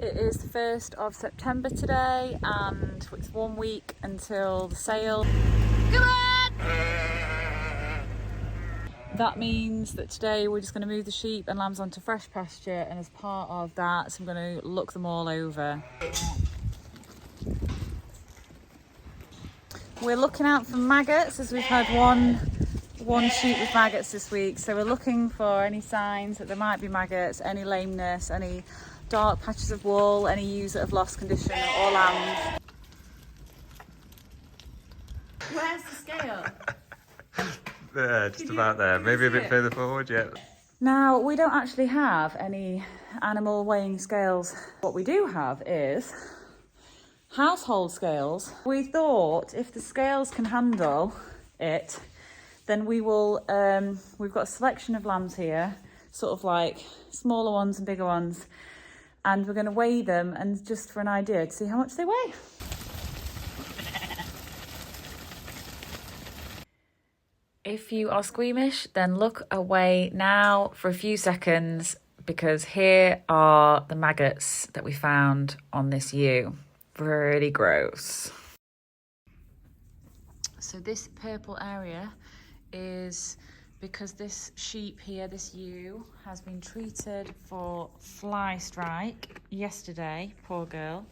It is the 1st of September today and it's 1 week until the sale. Come on! That means that today we're just going to move the sheep and lambs onto fresh pasture, and as part of that, so I'm going to look them all over. We're looking out for maggots as we've had one sheep with maggots this week, so we're looking for any signs that there might be maggots, any lameness, any dark patches of wool, any ewes that have lost condition or lambs. Where's the scale? There, just about there. Maybe a bit further forward, yeah. Now, we don't actually have any animal weighing scales. What we do have is household scales. We thought if the scales can handle it, then we will, we've got a selection of lambs here, sort of like smaller ones and bigger ones, and we're going to weigh them and just for an idea to see how much they weigh. If you are squeamish, then look away now for a few seconds, because here are the maggots that we found on this ewe. Really gross. So this purple area is because this sheep here, this ewe, has been treated for fly strike yesterday, poor girl.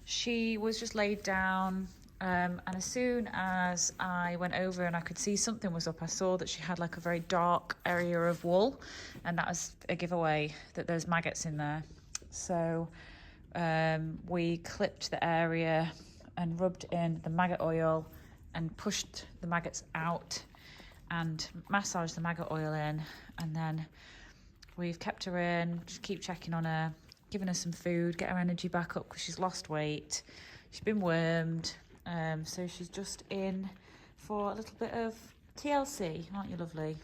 She was just laid down, and as soon as I went over and I could see something was up, I saw that she had like a very dark area of wool, and that was a giveaway that there's maggots in there. So we clipped the area and rubbed in the maggot oil and pushed the maggots out and massaged the maggot oil in, and then we've kept her in, just keep checking on her, giving her some food, get her energy back up because she's lost weight, she's been wormed, so she's just in for a little bit of TLC, aren't you lovely?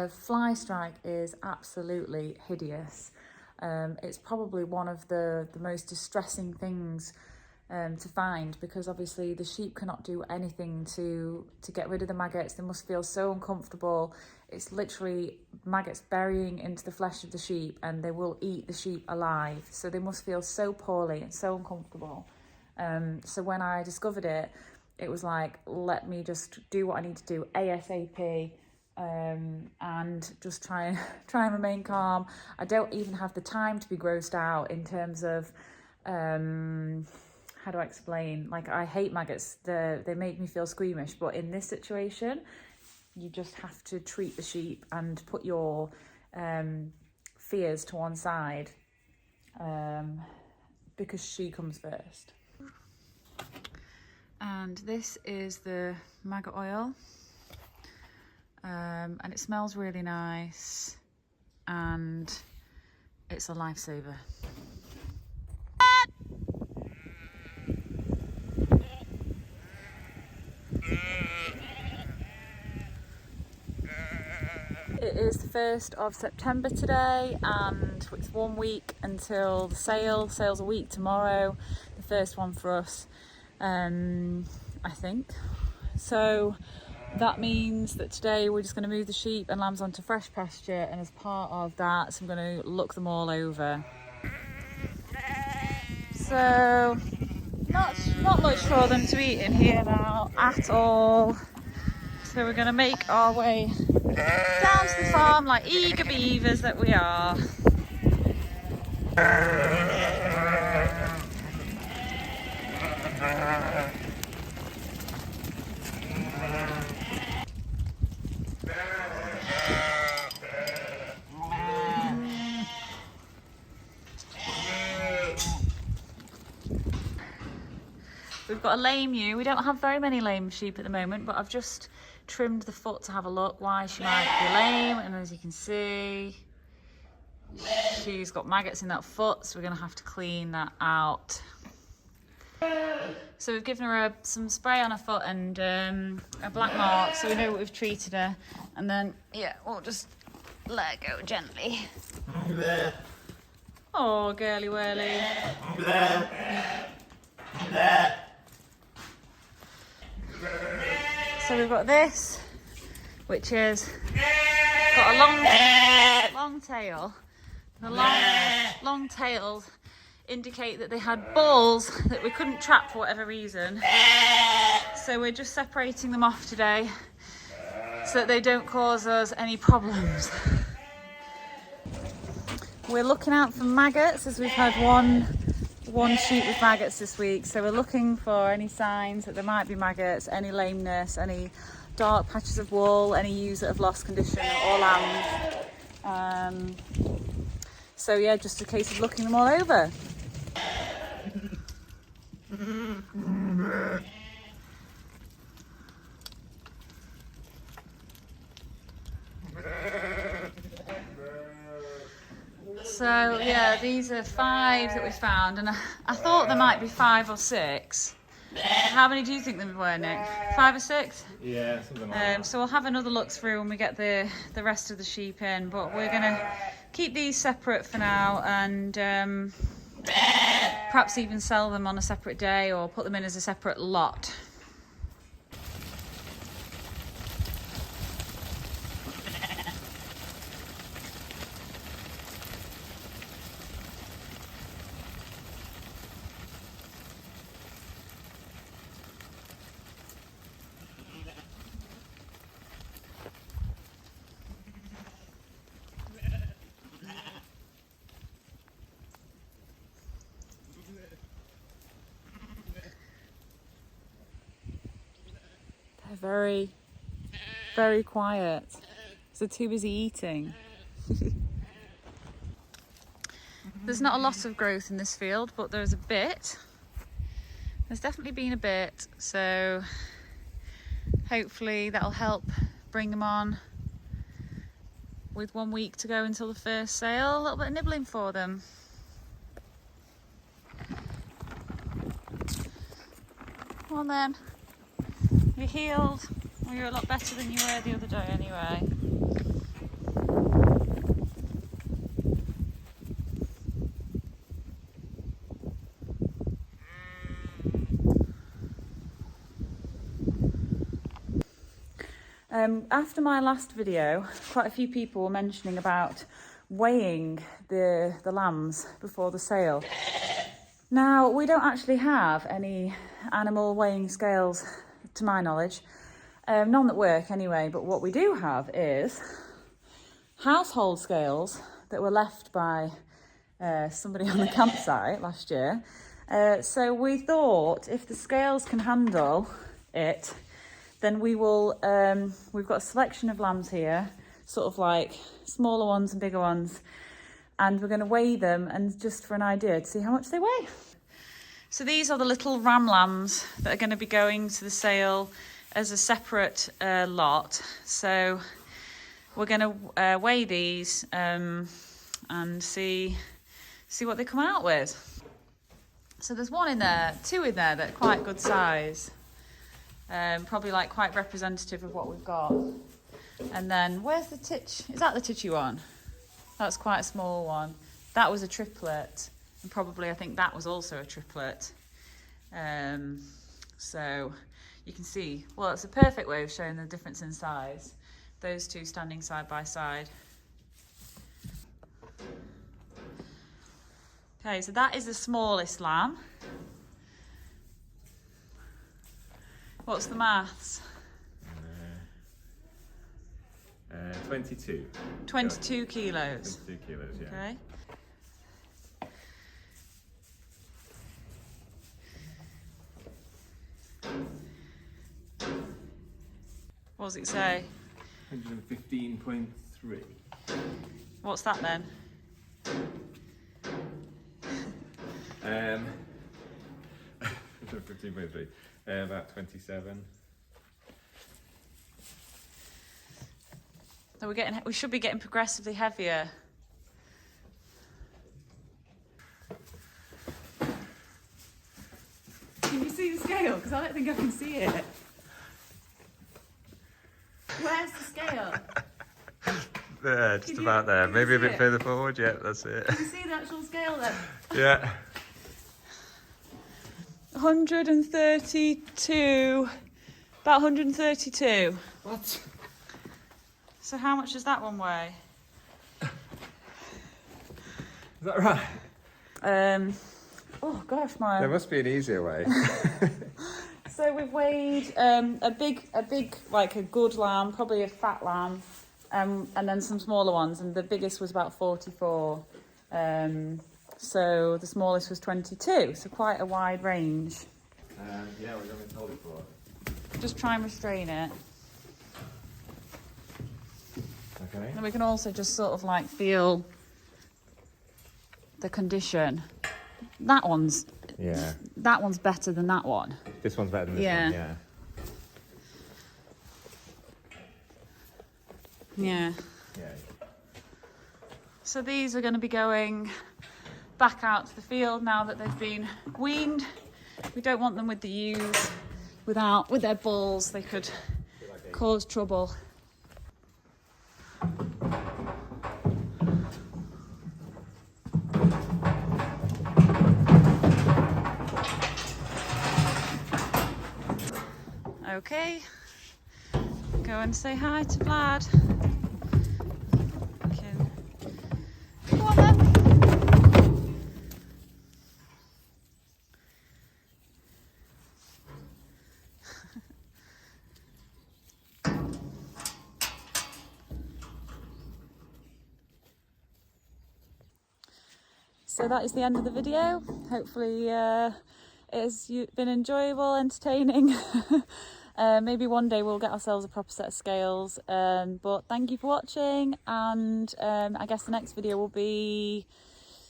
Fly strike is absolutely hideous. It's probably one of the most distressing things to find, because obviously the sheep cannot do anything to get rid of the maggots. They must feel so uncomfortable. It's literally maggots burying into the flesh of the sheep, and they will eat the sheep alive. So they must feel so poorly and so uncomfortable. So when I discovered it, it was like, let me just do what I need to do ASAP. And just try and remain calm. I don't even have the time to be grossed out in terms of how do I explain? Like, I hate maggots. They make me feel squeamish, but in this situation, you just have to treat the sheep and put your fears to one side, because she comes first. And this is the maggot oil. And it smells really nice, and it's a lifesaver. It is the 1st of September today, and it's 1 week until the sale. Sale's a week tomorrow, the first one for us, I think. So that means that today we're just going to move the sheep and lambs onto fresh pasture, and as part of that, so I'm going to look them all over. So not much for them to eat in here now at all. So we're going to make our way down to the farm like eager beavers that we are. We've got a lame ewe. We don't have very many lame sheep at the moment, but I've just trimmed the foot to have a look why she might be lame, and as you can see, she's got maggots in that foot, so we're going to have to clean that out. So we've given her some spray on her foot and a black mark, so we know we've treated her, and then yeah, we'll just let her go gently. Oh, girly whirly. So we've got this, which is got a long tail, The long tails indicate that they had balls that we couldn't trap for whatever reason. So we're just separating them off today so that they don't cause us any problems. We're looking out for maggots, as we've had one sheep with maggots this week. So we're looking for any signs that there might be maggots, any lameness, any dark patches of wool, any ewes that have lost condition or lambs. So yeah, just a case of looking them all over. So yeah, these are 5 that we found, and I thought there might be 5 or 6. How many do you think there were, Nick? 5 or 6? Yeah, something like that. So we'll have another look through when we get the rest of the sheep in, but we're gonna keep these separate for now, and perhaps even sell them on a separate day or put them in as a separate lot. Very, very quiet. They're too busy eating. There's not a lot of growth in this field, but there's a bit. There's definitely been a bit, so hopefully that'll help bring them on. With 1 week to go until the first sale, a little bit of nibbling for them. Come on then. You're healed. Well, you're a lot better than you were the other day anyway. After my last video, quite a few people were mentioning about weighing the lambs before the sale. Now, we don't actually have any animal weighing scales to my knowledge, none that work anyway, but what we do have is household scales that were left by somebody on the campsite last year. So we thought if the scales can handle it, then we will, we've got a selection of lambs here, sort of like smaller ones and bigger ones, and we're going to weigh them and just for an idea to see how much they weigh. So these are the little ram lambs that are going to be going to the sale as a separate lot. So we're going to weigh these and see what they come out with. So there's 1 in there, 2 in there that are quite good size. Probably like quite representative of what we've got. And then where's the titch? Is that the titchy one? That's quite a small one. That was a triplet. And probably I think that was also a triplet. So you can see, well, it's a perfect way of showing the difference in size. Those 2 standing side by side. Okay, so that is the smallest lamb. What's the maths? 22. 22 kilos. 22 kilos, yeah. Okay. What does it say? 115.3. What's that then? 15.3. About 27. So we should be getting progressively heavier. Can you see the scale? Because I don't think I can see it. Where's the scale? There, just about there. Maybe a bit further forward. Yeah, that's it. Can you see the actual scale then? Yeah. 132. About 132. What? So how much does that one weigh? Is that right? Oh gosh, my. There must be an easier way. So we've weighed a big, like a good lamb, probably a fat lamb, and then some smaller ones, and the biggest was about 44. So the smallest was 22, so quite a wide range. Yeah, we're going to hold it for. Just try and restrain it. Okay. And we can also just sort of like feel the condition. That one's better than that one. This one's better than this Yeah. one, yeah. Yeah. Yeah. So these are going to be going back out to the field now that they've been weaned. We don't want them with the ewes. With their balls, they could cause trouble. Okay, go and say hi to Vlad. Go on then. So that is the end of the video. Hopefully it has been enjoyable, entertaining. Maybe one day we'll get ourselves a proper set of scales. But thank you for watching, and I guess the next video will be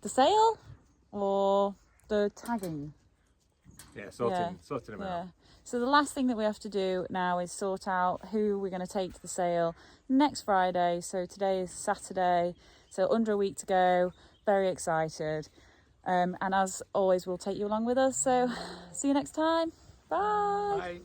the sale or the tagging. Yeah, sorting them out. So the last thing that we have to do now is sort out who we're going to take to the sale next Friday. So today is Saturday, so under a week to go. Very excited. And as always, we'll take you along with us. So see you next time. Bye. Bye.